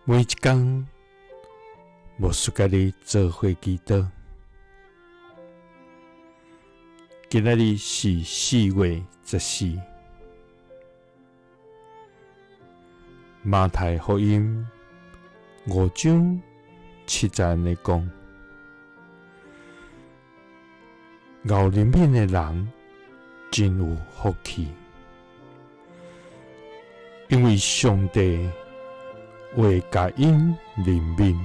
每一天，无输家己做伙祈祷。今仔日是4月14，马太福音5章7節呢講：熬憐憫的人真有福氣，因為上帝會甲因憐憫。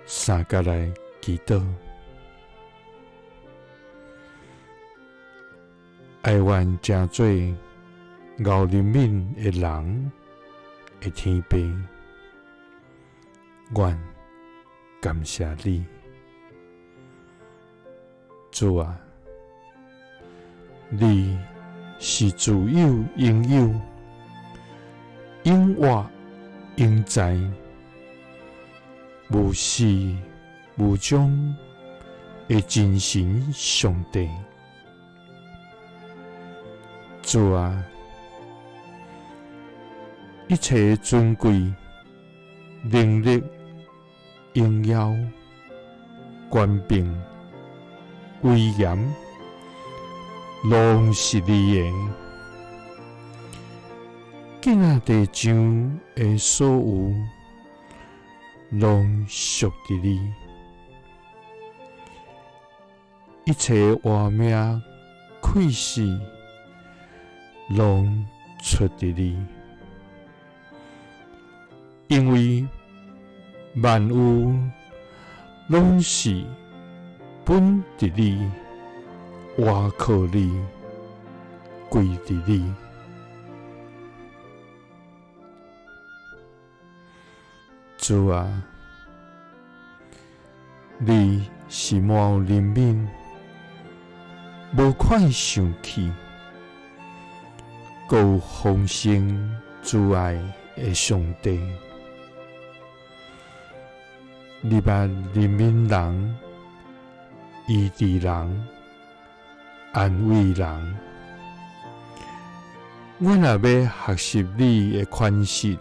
三甲來祈禱，愛願成做熬憐憫的人的天父，願感謝你，主啊，你是自有永有、永活永在、無始無終的真神上帝。主啊，一切尊貴、能力、榮耀、權柄、威嚴，攏是你的。今仔地上的所有，攏屬於你，一切活命氣勢，攏出於你，因為萬有攏是本於你，活靠你，歸於你。主啊，你是滿有憐憫、無款生氣、夠有豐盛慈愛的上帝。你捌憐憫人、醫治人、安慰人。我若要學習你的款式，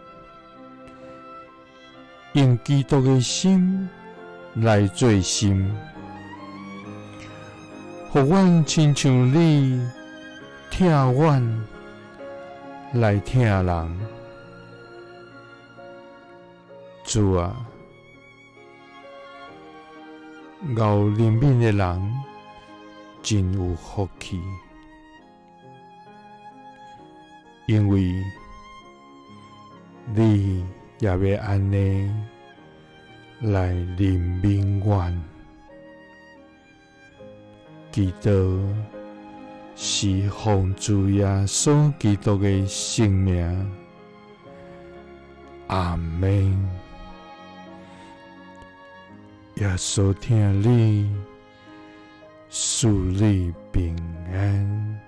用基督的心來做心，互阮親像你疼阮來疼人。主啊，熬憐憫的人真有福氣，因為你也要安尼來憐憫阮。祈禱是奉主耶穌基督的聖名，阿們。耶穌聽你，賜你平安。